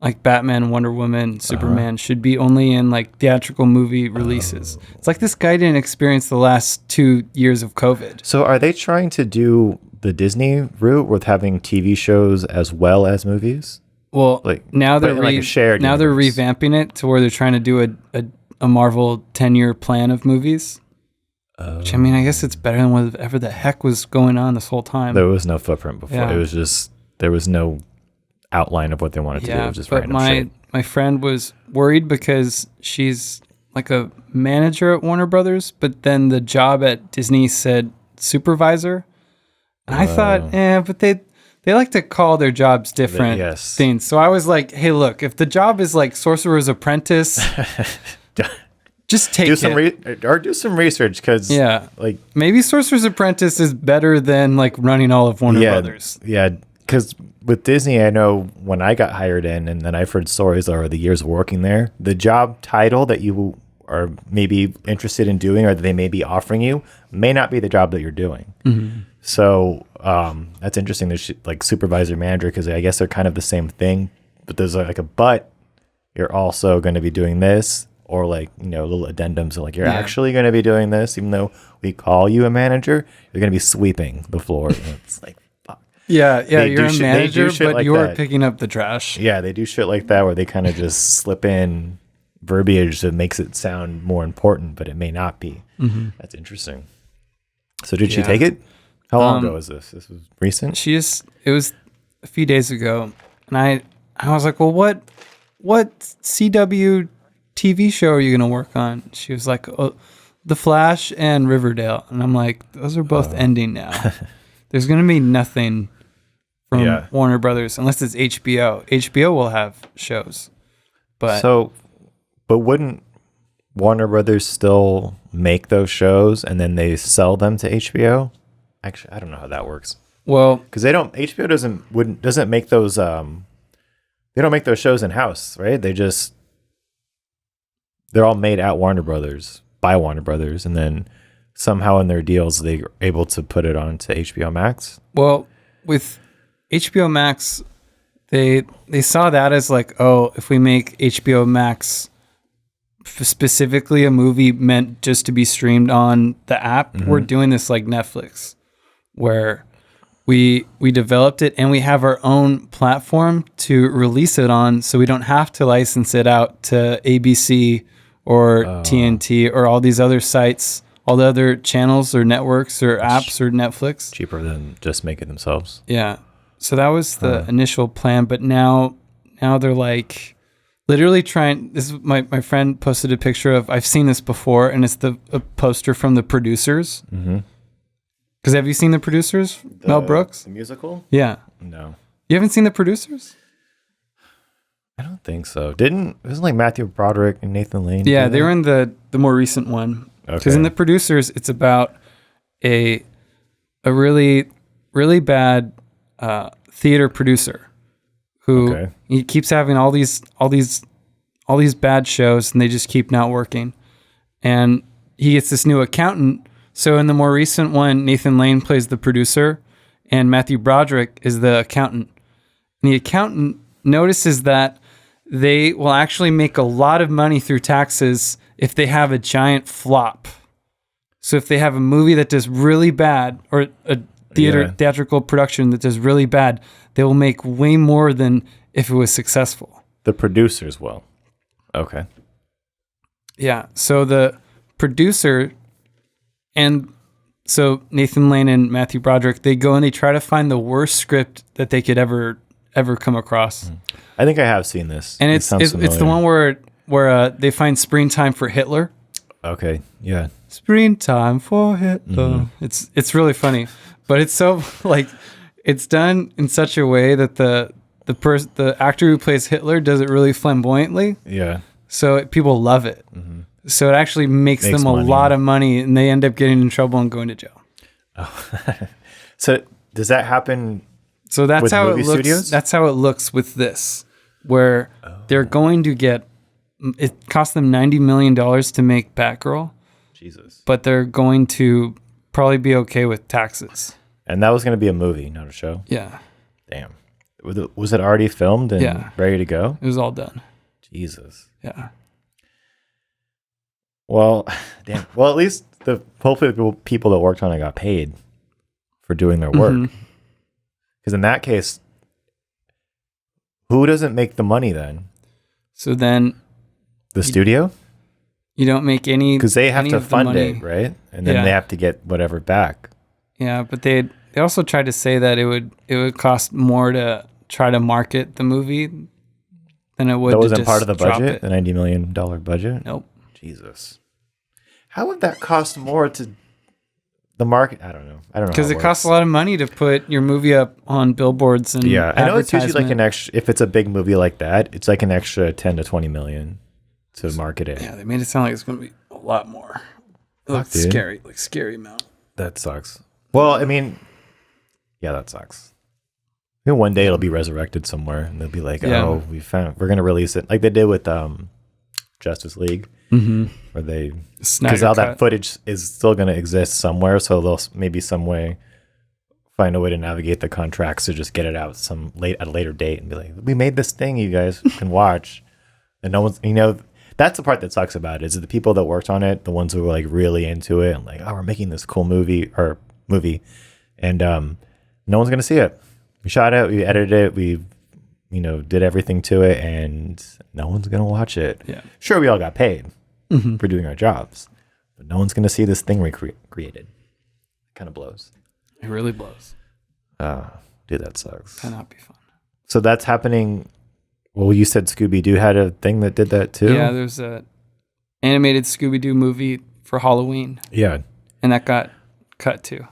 like Batman, Wonder Woman, Superman should be only in like theatrical movie releases. It's like this guy didn't experience the last 2 years of COVID. So are they trying to do the Disney route with having TV shows as well as movies? Well, like now they're like a shared now universe. They're revamping it to where they're trying to do a Marvel 10-year plan of movies. Which, I mean, I guess it's better than whatever the heck was going on this whole time. There was no footprint before. Yeah. It was just, there was no outline of what they wanted to do. It was just random shit. My friend was worried because she's like a manager at Warner Brothers, but then the job at Disney said supervisor. And I thought, but they like to call their jobs different things. So I was like, hey, look, if the job is like Sorcerer's Apprentice, just take do some research, because like maybe Sorcerer's Apprentice is better than like running all of Warner Brothers. Yeah, because with Disney, I know when I got hired in, and then I've heard stories over the years of working there, the job title that you are maybe interested in doing or that they may be offering you may not be the job that you're doing. Mm-hmm. So that's interesting. There's like supervisor, manager, because I guess they're kind of the same thing, but there's like but you're also going to be doing this, or like, you know, little addendums like you're actually going to be doing this, even though we call you a manager, you're going to be sweeping the floor. And it's like, fuck. Yeah, you're a manager, but like you're picking up the trash. Yeah, they do shit like that where they kind of just slip in verbiage that makes it sound more important, but it may not be. Mm-hmm. That's interesting. So did she take it? How long ago was this? This was recent? It was a few days ago. And I was like, well, what CW TV show are you going to work on? She was like, oh, The Flash and Riverdale. And I'm like, those are both ending now. There's going to be nothing from Warner Brothers unless it's HBO. HBO will have shows. But wouldn't Warner Brothers still make those shows and then they sell them to HBO? Actually, I don't know how that works. Well, because HBO doesn't make those. They don't make those shows in house, right? They're all made at Warner Brothers by Warner Brothers, and then somehow in their deals they're able to put it onto HBO Max. Well, with HBO Max, they saw that as like, oh, if we make HBO Max specifically a movie meant just to be streamed on the app, we're doing this like Netflix, where we developed it and we have our own platform to release it on, so we don't have to license it out to ABC or TNT or all these other sites, all the other channels or networks or apps or Netflix. Cheaper than just make it themselves. Yeah. So that was the initial plan, but now they're like literally trying. This is my friend posted a picture of, I've seen this before, and it's a poster from The Producers. Mm-hmm. Because have you seen The Producers? Mel Brooks? The musical? Yeah. No. You haven't seen The Producers? I don't think so. Wasn't like Matthew Broderick and Nathan Lane? Yeah, they were in the more recent one. Because in The Producers, it's about a really, really bad theater producer who he keeps having all these bad shows, and they just keep not working. and he gets this new accountant. So in the more recent one, Nathan Lane plays the producer, and Matthew Broderick is the accountant. And the accountant notices that they will actually make a lot of money through taxes if they have a giant flop. So if they have a movie that does really bad, or a theatrical production that does really bad, they will make way more than if it was successful. The producers will. Okay. Yeah. So the producer, and so Nathan Lane and Matthew Broderick, they go and they try to find the worst script that they could ever come across. I think I have seen this. And it's the one where they find Springtime for Hitler. Okay. Yeah. Springtime for Hitler. It's really funny, but it's so like it's done in such a way that the actor who plays Hitler does it really flamboyantly. Yeah. So people love it. So it actually makes them a lot of money, and they end up getting in trouble and going to jail. Oh. So does that happen? So that's how it looks. Studios? That's how it looks with this, where they're going to get. It cost them $90 million to make Batgirl. Jesus. But they're going to probably be okay with taxes. And that was going to be a movie, not a show. Yeah. Damn. Was it already filmed and ready to go? It was all done. Jesus. Yeah. Well, damn. Well, at least hopefully the people that worked on it got paid for doing their work. Because in that case, who doesn't make the money then? So then the studio? You don't make any, because they have to fund it, right? And then they have to get whatever back. Yeah, but they also tried to say that it would cost more to try to market the movie than it would. That wasn't part of the budget, the $90 million budget. Nope. Jesus, how would that cost more to the market? I don't know. Because it costs a lot of money to put your movie up on billboards and I know it's usually like an extra. If it's a big movie like that, it's like an extra 10 to 20 million to market it. Yeah, they made it sound like it's going to be a lot more. It looks scary, like scary amount. That sucks. Well, I mean, yeah, that sucks. One day it'll be resurrected somewhere, and they'll be like, "Oh, we're going to release it," like they did with Justice League, where they because all that footage is still going to exist somewhere, so they'll maybe some way find a way to navigate the contracts to just get it out at a later date and be like, "We made this thing, you guys can watch," and no one's That's the part that sucks about it, is the people that worked on it, the ones who were like really into it and like, oh, we're making this cool movie, and no one's gonna see it. We shot it, we edited it, we did everything to it, and no one's gonna watch it. Yeah, sure, we all got paid for doing our jobs, but no one's gonna see this thing we created. It kind of blows. It really blows. Dude, that sucks. Cannot be fun. So that's happening. Well, you said Scooby-Doo had a thing that did that too? Yeah, there's a animated Scooby-Doo movie for Halloween. Yeah. And that got cut too.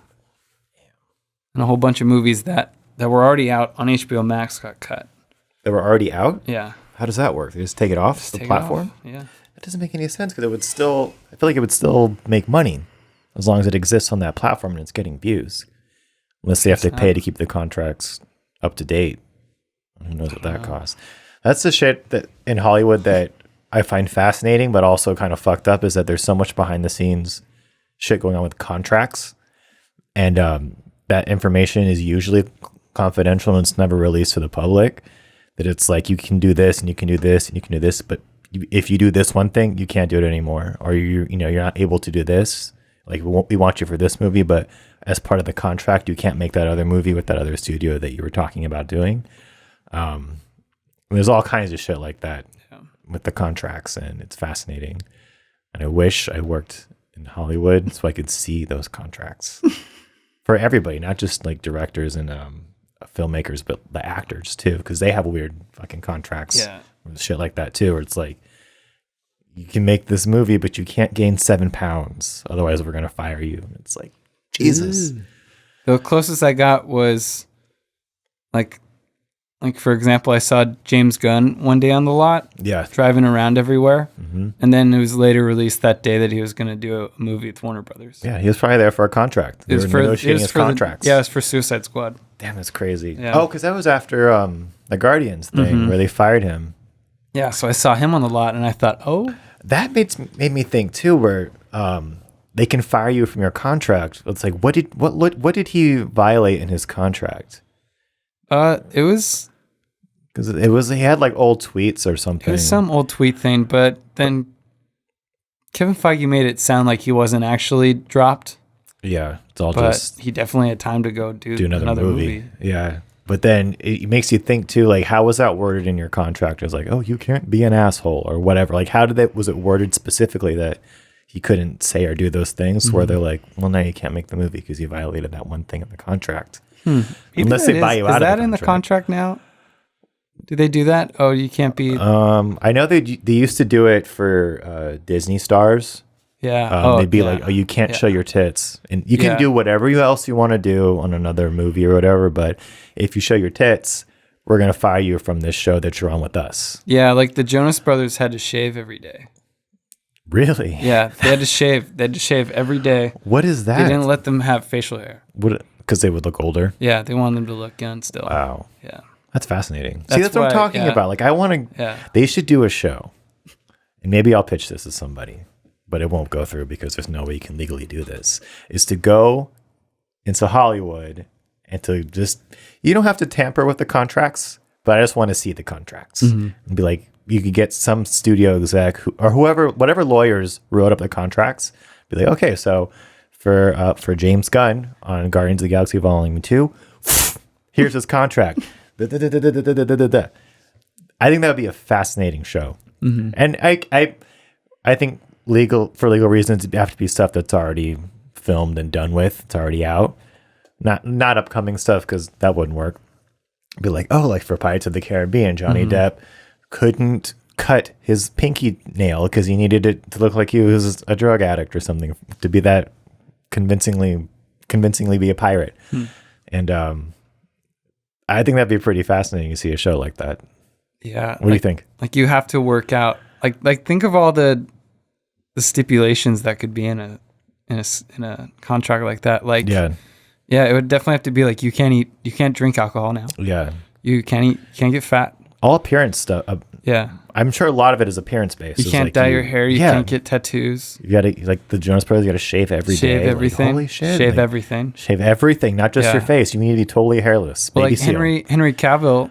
And a whole bunch of movies that were already out on HBO Max got cut. They were already out? Yeah. How does that work? They just take it off the platform? Yeah. That doesn't make any sense because I feel like it would still make money as long as it exists on that platform and it's getting views. Unless they have to pay to keep the contracts up to date. Who knows what that costs? That's the shit that in Hollywood that I find fascinating, but also kind of fucked up, is that there's so much behind the scenes shit going on with contracts. And that information is usually confidential and it's never released to the public. That it's like, you can do this and you can do this and you can do this, but if you do this one thing, you can't do it anymore. Or you're not able to do this. Like, we want you for this movie, but as part of the contract, you can't make that other movie with that other studio that you were talking about doing. There's all kinds of shit like that with the contracts, and it's fascinating. And I wish I worked in Hollywood so I could see those contracts for everybody, not just like directors and filmmakers, but the actors too, because they have weird fucking contracts, shit like that too, where it's like, you can make this movie, but you can't gain 7 pounds, otherwise we're gonna fire you. It's like, Jesus. The closest I got was like for example, I saw James Gunn one day on the lot, driving around everywhere, and then it was later released that day that he was going to do a movie with Warner Brothers. Yeah, he was probably there for a contract. They were negotiating his contracts. It was for Suicide Squad. Damn, that's crazy. Yeah. Oh, because that was after the Guardians thing where they fired him. Yeah, so I saw him on the lot, and I thought, oh, That made me think too, where they can fire you from your contract. It's like, what did he violate in his contract? It was because he had like old tweets or something. It was some old tweet thing, but then Kevin Feige made it sound like he wasn't actually dropped. Yeah, it's all but just he definitely had time to go do another movie. Yeah. But then it makes you think too, like, how was that worded in your contract? It was like, oh, you can't be an asshole or whatever. Like, was it worded specifically that he couldn't say or do those things where they're like, well, now you can't make the movie because you violated that one thing in the contract. Unless they buy you out of the contract. Is that in the contract now? Do they do that? Oh, you can't be. I know they used to do it for Disney stars. Yeah. They'd be like, oh, you can't show your tits. And you can do whatever else you want to do on another movie or whatever. But if you show your tits, we're going to fire you from this show that you're on with us. Yeah. Like the Jonas Brothers had to shave every day. Really? Yeah. They had to shave. They had to shave every day. What is that? They didn't let them have facial hair. Because they would look older? Yeah. They wanted them to look young still. Wow. Yeah. That's fascinating. See, that's what I'm talking about. Like, I want to, Yeah. They should do a show. And maybe I'll pitch this to somebody, but it won't go through because there's no way you can legally do this, is to go into Hollywood and to just, you don't have to tamper with the contracts, but I just want to see the contracts and be like, you could get some studio exec or whatever lawyers wrote up the contracts, be like, okay, so for James Gunn on Guardians of the Galaxy Volume 2, here's his contract. I think that would be a fascinating show. And I think for legal reasons, it'd have to be stuff that's already filmed and done with. It's already out. Not upcoming stuff, because that wouldn't work. Be like, oh, like for Pirates of the Caribbean, Johnny Depp couldn't cut his pinky nail because he needed it to look like he was a drug addict or something to be that convincingly be a pirate. And I think that'd be pretty fascinating to see a show like that. Yeah. What do you think? Like you have to work out, like think of all the stipulations that could be in a contract like that. Like, yeah, it would definitely have to be like, you can't drink alcohol now. Yeah. You can't get fat. All appearance stuff. Yeah. I'm sure a lot of it is appearance based. You can't dye your hair. You can't get tattoos. You got to, like the Jonas Brothers, you got to shave every day. Shave everything. Like, holy shit. Shave everything. Shave everything, not just your face. You need to be totally hairless. Well, like Henry Cavill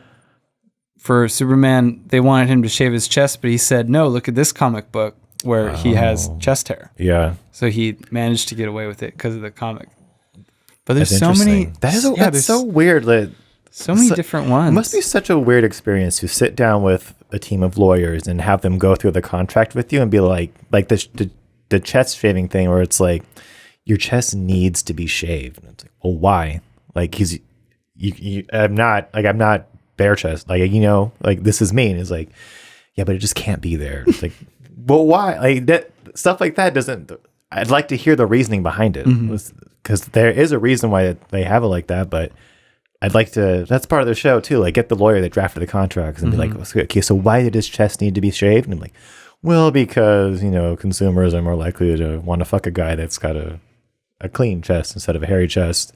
for Superman, they wanted him to shave his chest, but he said, no, look at this comic book where he has chest hair. Yeah. So he managed to get away with it because of the comic. But there's so many. That's so weird. Like, so many different ones. It must be such a weird experience to sit down with a team of lawyers and have them go through the contract with you and be like the chest shaving thing where it's like, your chest needs to be shaved. And it's like, well, why? Like I'm not bare chest. Like, like this is me. And it's like, yeah, but it just can't be there. It's like, well, why? Like that stuff like that doesn't, I'd like to hear the reasoning behind it, because there is a reason why they have it like that, but I'd like to, that's part of the show too, like get the lawyer that drafted the contracts and be like, okay, so why did his chest need to be shaved? And I'm like, well, because, consumers are more likely to want to fuck a guy that's got a clean chest instead of a hairy chest,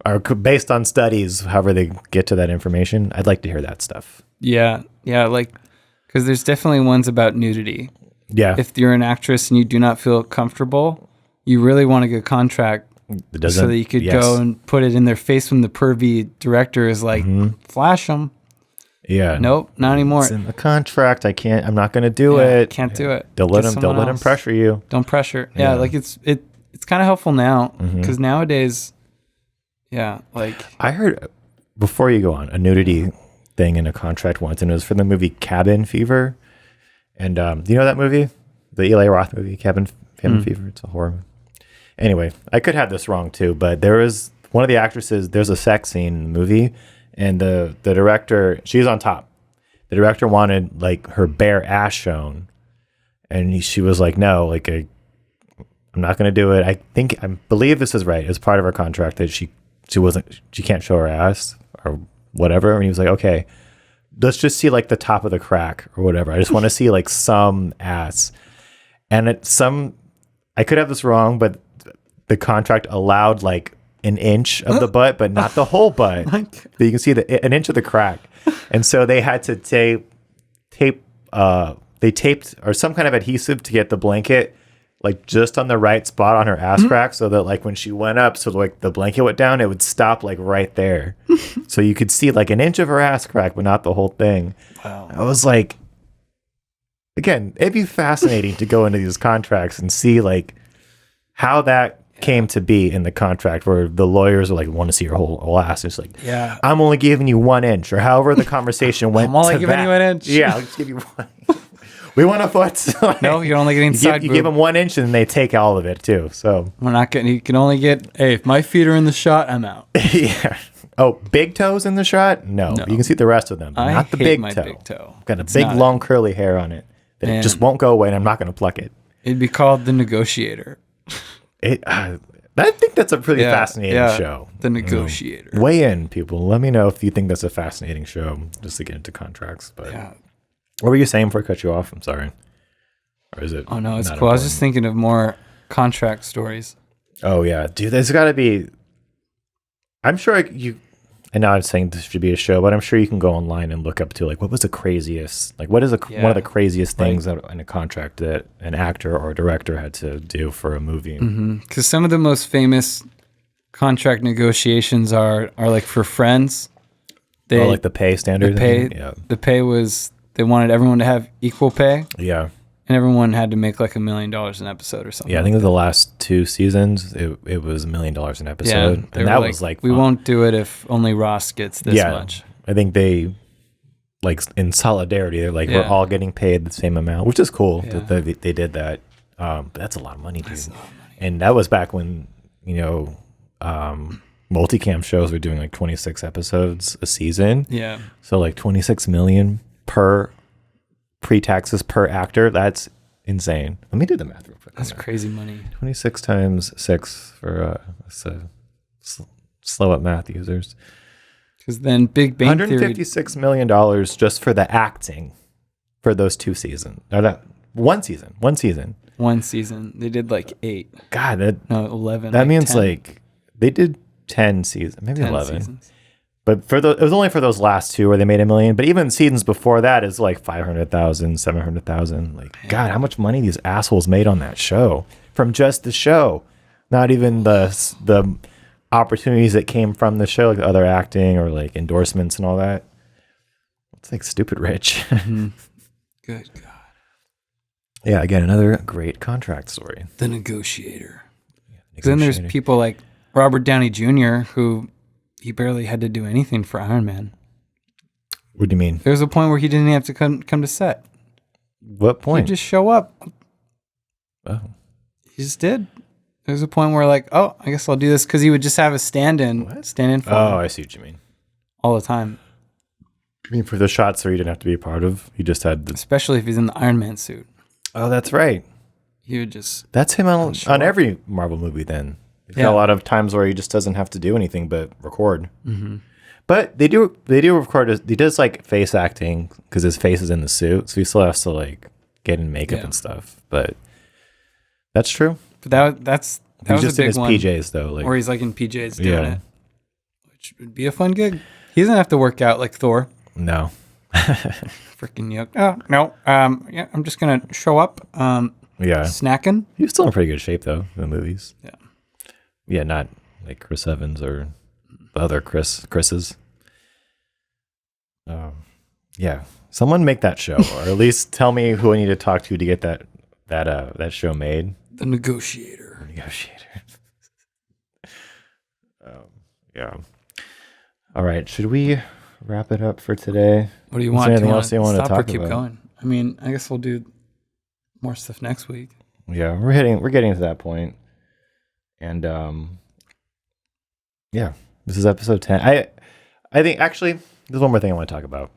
or based on studies, however they get to that information. I'd like to hear that stuff. Yeah. Yeah. Like, because there's definitely ones about nudity. Yeah. If you're an actress and you do not feel comfortable, you really want a good contract so that you could go and put it in their face when the pervy director is like, flash them. Yeah. Nope, not anymore. It's in the contract. I'm not going to do it. Can't do it. Don't let him pressure you. Don't pressure. Yeah. Like it's kind of helpful now because nowadays, like I heard, before you go on, a nudity thing in a contract once, and it was for the movie Cabin Fever. And do you know that movie? The Eli Roth movie, Cabin Fever? It's a horror movie. Anyway, I could have this wrong too, but there was one of the actresses, there's a sex scene in the movie, and the director, she's on top. The director wanted like her bare ass shown, and she was like, no, like I'm not going to do it. I believe this is right. It's part of her contract that she can't show her ass or whatever. And he was like, okay, let's just see like the top of the crack or whatever. I just want to see like some ass. And I could have this wrong, but the contract allowed like an inch of the butt, but not the whole butt. But you can see an inch of the crack. And so they had to tape they taped or some kind of adhesive to get the blanket like just on the right spot on her ass crack, so that like when she went up, so like the blanket went down, it would stop like right there. So you could see like an inch of her ass crack, but not the whole thing. Wow. I was like, again, it'd be fascinating to go into these contracts and see like how that came to be in the contract, where the lawyers are like, want to see your whole ass. It's like, Yeah. I'm only giving you 1 inch, or however the conversation went. I'm only to giving that. you 1 inch. Yeah, I'll just give you 1. We want a foot. No, you're only getting side you boob. give them 1 inch and they take all of it too. So We're not getting. You can only get. Hey, if my feet are in the shot, I'm out. yeah. Oh, big toes in the shot? No. You can see the rest of them, but I not the hate big my toe. big toe. Got a It's big, not long, curly hair on it that it just won't go away, and I'm not going to pluck it. It'd be called The Negotiator. I think that's a pretty fascinating show. The Negotiator. Weigh in, people. Let me know if you think that's a fascinating show, just to get into contracts. But Yeah. what were you saying before I cut you off? I'm sorry. Or is it? Oh no, it's not cool. I was important? just thinking of more contract stories. Oh yeah, dude. There's got to be. I'm sure you. And now I'm saying this should be a show, but I'm sure you can go online and look up to like what was the craziest, like what is one of the craziest things that in a contract that an actor or a director had to do for a movie. Because some of the most famous contract negotiations are like for Friends. They like the pay standard. the pay was they wanted everyone to have equal pay, Yeah. and everyone had to make like $1 million an episode or something. Yeah, I think the last 2 seasons it was $1 million an episode, they and were that like, was like we won't do it if only Ross gets this much. I think they like in solidarity, they're like we're all getting paid the same amount, which is cool that they did that. But that's a lot of money, dude. And that was back when multicam shows were doing like 26 episodes a season. Yeah. So like 26 million per pre-taxes per actor. That's insane. Let me do the math real quick. That's crazy money. 26 times 6 for slow up math users. Because then Big Bang Theory. $156 million just for the acting for those 2 seasons. Or that one season. One season. They did like 8. God, 11. that like means 10. like they did 10 seasons, maybe 10 11. seasons. But it was only for those last 2 where they made $1 million. But even seasons before that is like 500,000, 700,000. Like, God, how much money these assholes made on that show from just the show, not even the opportunities that came from the show, like other acting or like endorsements and all that. It's like stupid rich. Good God. Yeah, again, another great contract story. The Negotiator. Then there's people like Robert Downey Jr., who he barely had to do anything for Iron Man. What do you mean? There was a point where he didn't have to come to set. What point? He'd just show up. Oh. He just did. There's a point where like, oh, I guess I'll do this, because he would just have a stand-in for him I see what you mean. all the time. I mean, for the shots where you didn't have to be a part of, you just had the... Especially if he's in the Iron Man suit. Oh, that's right. He would just... That's him on every Marvel movie then. He's got a lot of times where he just doesn't have to do anything but record. Mm-hmm. But they do record. He does like face acting because his face is in the suit, so he still has to like get in makeup and stuff. But that's true. But that was just a in big his one. PJs though, like Or he's like in PJs doing it, which would be a fun gig. He doesn't have to work out like Thor. No. Freaking yuck. Oh, no. Yeah, I'm just going to show up. Snacking. He was still in pretty good shape though in the movies. Yeah. Yeah, not like Chris Evans or the other Chris's. Yeah. Someone make that show, or at least tell me who I need to talk to get that show made. The Negotiator. Yeah. All right. Should we wrap it up for today? What do you Is want? there anything else you want to stop or talk keep about? going? I mean, I guess we'll do more stuff next week. Yeah, we're getting to that point. And yeah, this is episode 10. I think actually there's one more thing I want to talk about.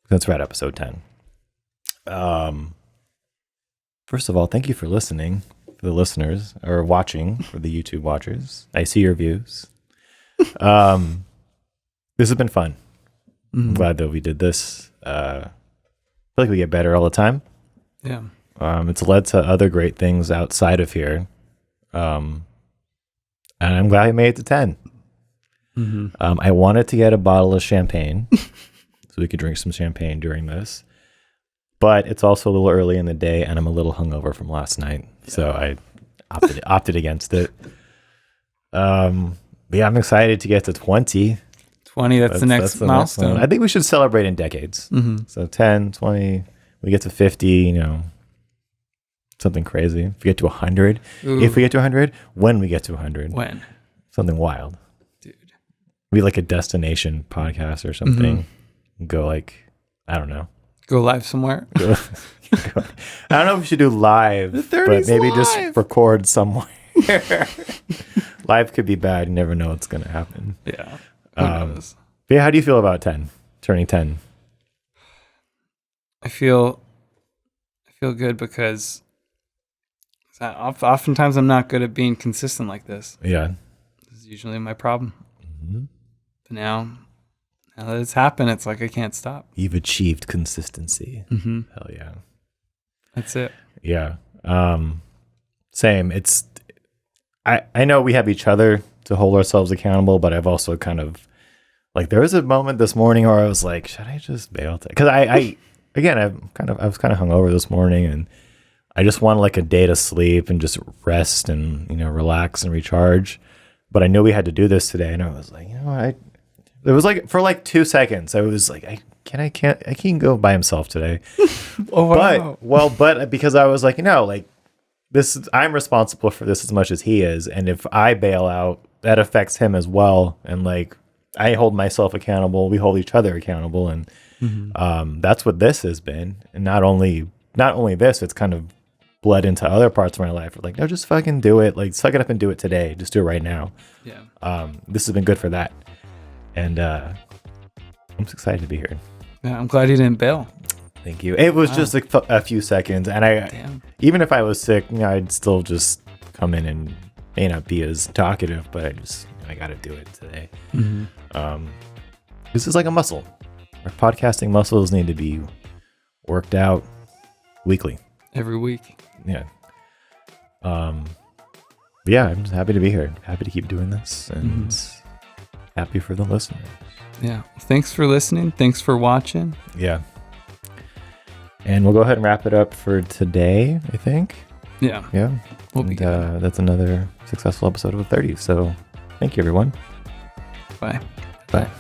Since we're at episode 10. First of all, thank you for listening, for the listeners, or watching, for the YouTube watchers. I see your views. This has been fun. I'm glad that we did this. I feel like we get better all the time. Yeah. It's led to other great things outside of here. And I'm glad I made it to 10. I wanted to get a bottle of champagne so we could drink some champagne during this. but it's also a little early in the day, and I'm a little hungover from last night, so I opted against it. But yeah, I'm excited to get to 20. 20, that's the next milestone. I think we should celebrate in decades. So 10, 20, we get to 50, you know, something crazy. If we get to 100, if we get to 100, when we get to 100. When? Something wild. Dude. Be like a destination podcast or something. Go like, I don't know. Go live somewhere. I don't know if we should do live, but maybe live. Just record somewhere. Live could be bad. You never know what's going to happen. Yeah. Who knows? But yeah, how do you feel about 10? Turning 10? I feel good because oftentimes I'm not good at being consistent like this. Yeah. This is usually my problem. But now that it's happened, it's like I can't stop. You've achieved consistency. Hell yeah. That's it. Yeah. Same. It's I know we have each other to hold ourselves accountable, but I've also kind of like there was a moment this morning where I was like, should I just bail? Because I was kind of hungover this morning, and I just wanted like a day to sleep and just rest and, you know, relax and recharge. But I knew we had to do this today, and I was like, you know, it was like for like 2 seconds, I was like, I can't go by himself today. Oh, wow. But because I was like, you know, like I'm responsible for this as much as he is, and if I bail out, that affects him as well. And like I hold myself accountable, we hold each other accountable, and that's what this has been. And not only this, it's kind of bled into other parts of my life. Like, no, just fucking do it. Like, suck it up and do it today. Just do it right now. Yeah. This has been good for that, and I'm just excited to be here. Yeah, I'm glad you didn't bail. Thank you. It was just a few seconds, and even if I was sick, you know, I'd still just come in and may not be as talkative, but I got to do it today. This is like a muscle. Our podcasting muscles need to be worked out weekly. Every week. Yeah. Yeah, I'm just happy to be here. Happy to keep doing this, and happy for the listeners. Yeah. Thanks for listening. Thanks for watching. Yeah. And we'll go ahead and wrap it up for today, I think. Yeah. Yeah. We'll be good. That's another successful episode of 30. So thank you, everyone. Bye. Bye.